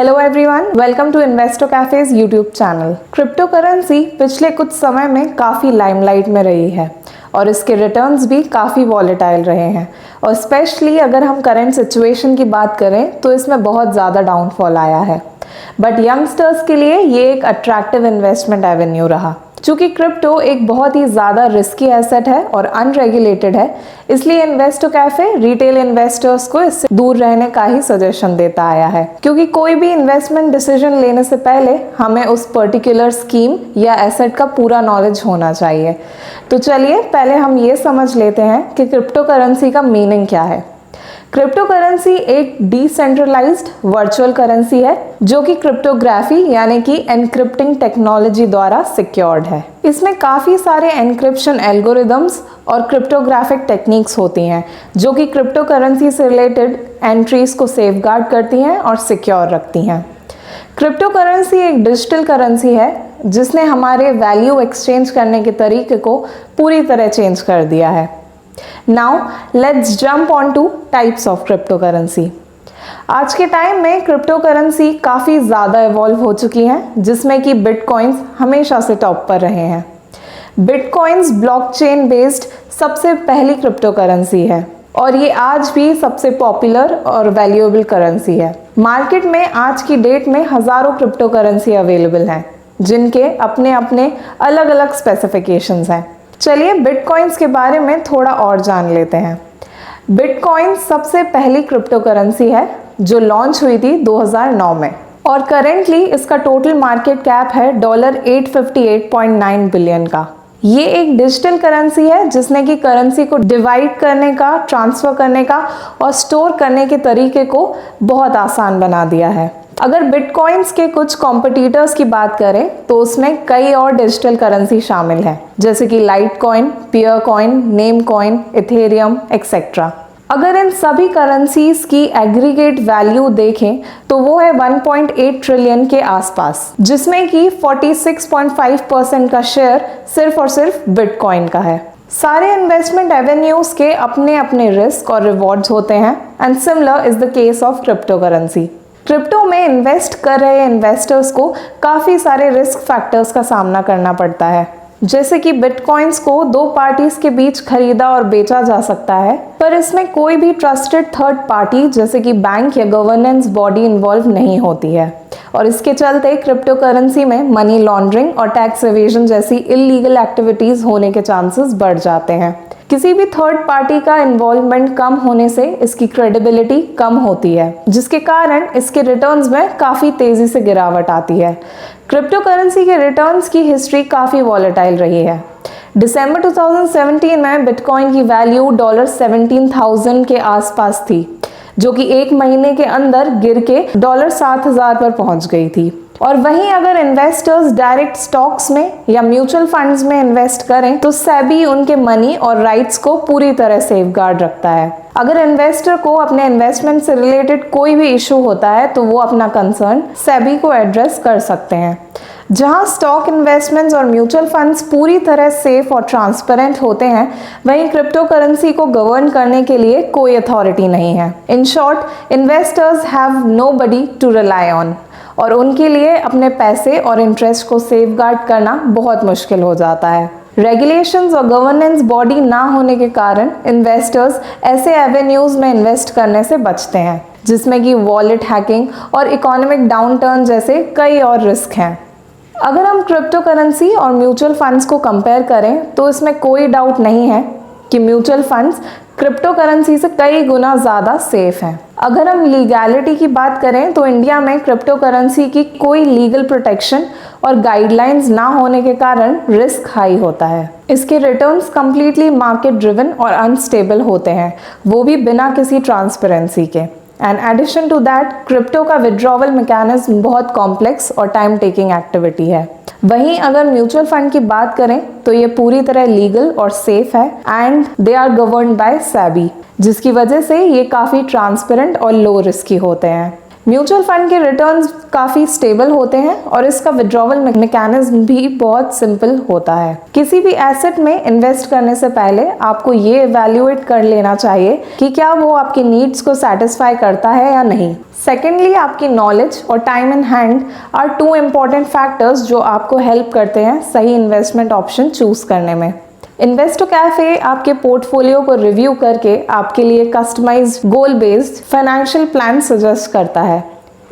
Hello everyone, welcome to Investo Cafes YouTube channel. Crypto currency पिछले कुछ समय में काफ़ी लाइमलाइट में रही है और इसके रिटर्न्स भी काफ़ी वॉलेटाइल रहे हैं। और स्पेशली अगर हम करंट सिचुएशन की बात करें तो इसमें बहुत ज़्यादा डाउनफॉल आया है। बट यंगस्टर्स के लिए ये एक अट्रैक्टिव इन्वेस्टमेंट एवेन्यू रहा। चूँकि क्रिप्टो एक बहुत ही ज़्यादा रिस्की एसेट है और अनरेगुलेटेड है, इसलिए इन्वेस्टो कैफे रिटेल इन्वेस्टर्स को इससे दूर रहने का ही सजेशन देता आया है। क्योंकि कोई भी इन्वेस्टमेंट डिसीजन लेने से पहले हमें उस पर्टिकुलर स्कीम या एसेट का पूरा नॉलेज होना चाहिए। तो चलिए पहले हम ये समझ लेते हैं कि क्रिप्टो करेंसी का मीनिंग क्या है। क्रिप्टो करेंसी एक डिसेंट्रलाइज्ड वर्चुअल करेंसी है जो कि क्रिप्टोग्राफी यानी कि एनक्रिप्टिंग टेक्नोलॉजी द्वारा सिक्योर्ड है। इसमें काफ़ी सारे एनक्रिप्शन एल्गोरिदम्स और क्रिप्टोग्राफिक टेक्निक्स होती हैं जो कि क्रिप्टो करेंसी से रिलेटेड एंट्रीज को सेफगार्ड करती हैं और सिक्योर रखती हैं। क्रिप्टो करेंसी एक डिजिटल करेंसी है जिसने हमारे वैल्यू एक्सचेंज करने के तरीके को पूरी तरह चेंज कर दिया है। Now let's jump on to types of cryptocurrency। आज के टाइम में क्रिप्टो करेंसी काफ़ी ज़्यादा इवॉल्व हो चुकी हैं, जिसमें कि बिटकॉइंस हमेशा से टॉप पर रहे हैं। बिटकॉइंस ब्लॉकचेन बेस्ड सबसे पहली क्रिप्टो करेंसी है और ये आज भी सबसे पॉपुलर और वैल्यूएबल करेंसी है। मार्केट में आज की डेट में हज़ारों क्रिप्टो करेंसी अवेलेबल हैं जिनके अपने अपने अलग अलग स्पेसिफिकेशंस हैं। चलिए बिटकॉइंस के बारे में थोड़ा और जान लेते हैं। बिटकॉइन सबसे पहली क्रिप्टो करेंसी है जो लॉन्च हुई थी 2009 में और करेंटली इसका टोटल मार्केट कैप है $858.9 बिलियन का। ये एक डिजिटल करेंसी है जिसने कि करेंसी को डिवाइड करने का, ट्रांसफ़र करने का और स्टोर करने के तरीके को बहुत आसान बना दिया है। अगर बिटकॉइंस के कुछ कॉम्पिटिटर्स की बात करें तो उसमें कई और डिजिटल करेंसी शामिल हैं, जैसे कि Litecoin, Peercoin, Namecoin, Ethereum etcetera. अगर इन सभी करेंसीज की एग्रीगेट वैल्यू देखें तो वो है 1.8 ट्रिलियन के आसपास, जिसमें कि 46.5% का शेयर सिर्फ और सिर्फ बिटकॉइन का है। सारे इन्वेस्टमेंट एवेन्यूज के अपने अपने रिस्क और रिवॉर्ड्स होते हैं and similar is the case of crypto currency. Crypto में इन्वेस्ट कर रहे इन्वेस्टर्स को काफ़ी सारे रिस्क फैक्टर्स का सामना करना पड़ता है, जैसे कि बिटकॉइंस को दो पार्टीज के बीच खरीदा और बेचा जा सकता है, पर इसमें कोई भी ट्रस्टेड थर्ड पार्टी जैसे कि बैंक या गवर्नेंस बॉडी इन्वॉल्व नहीं होती है और इसके चलते क्रिप्टो करेंसी में मनी लॉन्ड्रिंग और टैक्स एवेजन जैसी इलीगल एक्टिविटीज़ होने के चांसेस बढ़ जाते हैं। किसी भी थर्ड पार्टी का इन्वॉल्वमेंट कम होने से इसकी क्रेडिबिलिटी कम होती है, जिसके कारण इसके रिटर्न्स में काफ़ी तेज़ी से गिरावट आती है। क्रिप्टो करेंसी के रिटर्न्स की हिस्ट्री काफ़ी वॉलेटाइल रही है। दिसंबर 2017 में बिटकॉइन की वैल्यू $17,000 के आसपास थी, जो कि एक महीने के अंदर गिर के $7,000 पर पहुंच गई थी। और वहीं अगर इन्वेस्टर्स डायरेक्ट स्टॉक्स में या म्यूचुअल फंड्स में इन्वेस्ट करें तो सेबी उनके मनी और राइट्स को पूरी तरह सेफगार्ड रखता है। अगर इन्वेस्टर को अपने इन्वेस्टमेंट से रिलेटेड कोई भी इशू होता है तो वो अपना कंसर्न सेबी को एड्रेस कर सकते हैं। जहां स्टॉक इन्वेस्टमेंट्स और म्यूचुअल फंड्स पूरी तरह सेफ और ट्रांसपेरेंट होते हैं, वहीं क्रिप्टो करेंसी को गवर्न करने के लिए कोई अथॉरिटी नहीं है। In short, investors have nobody to rely on और उनके लिए अपने पैसे और इंटरेस्ट को सेफगार्ड करना बहुत मुश्किल हो जाता है। रेगुलेशंस और गवर्नेंस बॉडी ना होने के कारण इन्वेस्टर्स ऐसे एवेन्यूज में इन्वेस्ट करने से बचते हैं जिसमें कि वॉलेट हैकिंग और इकोनॉमिक डाउनटर्न जैसे कई और रिस्क हैं। अगर हम क्रिप्टो करेंसी और म्यूचुअल फंड्स को कंपेयर करें तो इसमें कोई डाउट नहीं है कि म्यूचुअल फंड्स क्रिप्टो करेंसी से कई गुना ज़्यादा सेफ हैं। अगर हम लीगैलिटी की बात करें तो इंडिया में क्रिप्टो करेंसी की कोई लीगल प्रोटेक्शन और गाइडलाइंस ना होने के कारण रिस्क हाई होता है। इसके रिटर्न्स कंप्लीटली मार्केट ड्रिवन और अनस्टेबल होते हैं, वो भी बिना किसी ट्रांसपेरेंसी के। And addition to that, crypto का विड्रॉवल मैकेनिज्म बहुत कॉम्प्लेक्स और टाइम टेकिंग एक्टिविटी है। वहीं अगर म्यूचुअल फंड की बात करें तो ये पूरी तरह लीगल और सेफ है and they are governed by SEBI, जिसकी वजह से ये काफ़ी ट्रांसपेरेंट और लो रिस्की होते हैं। म्यूचुअल फंड के रिटर्न्स काफ़ी स्टेबल होते हैं और इसका विड्रॉवल मैकेनिज्म भी बहुत सिंपल होता है। किसी भी एसेट में इन्वेस्ट करने से पहले आपको ये इवैल्यूएट कर लेना चाहिए कि क्या वो आपकी नीड्स को सेटिस्फाई करता है या नहीं। सेकेंडली, आपकी नॉलेज और time in hand are two important factors जो आपको हेल्प करते हैं सही इन्वेस्टमेंट ऑप्शन चूज करने में। इन्वेस्टो कैफे आपके पोर्टफोलियो को रिव्यू करके आपके लिए customised goal based financial plan suggest करता है।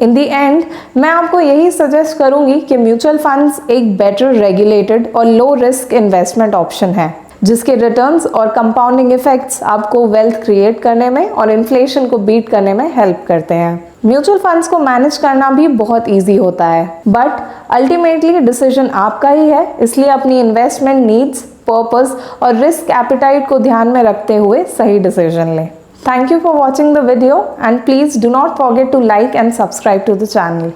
इन दी एंड मैं आपको यही सजेस्ट करूंगी कि म्यूचुअल फंड्स एक बेटर रेगुलेटेड और लो रिस्क इन्वेस्टमेंट ऑप्शन है जिसके रिटर्न्स और कंपाउंडिंग इफेक्ट्स आपको वेल्थ क्रिएट करने में और इन्फ्लेशन को बीट करने में हेल्प करते हैं। म्यूचुअल फंड्स को मैनेज करना भी बहुत इजी होता है, बट अल्टीमेटली डिसीजन आपका ही है, इसलिए अपनी इन्वेस्टमेंट नीड्स, पर्पस और रिस्क एपेटाइट को ध्यान में रखते हुए सही डिसीजन लें। Thank you for watching the video and please do not forget to like and subscribe to the channel.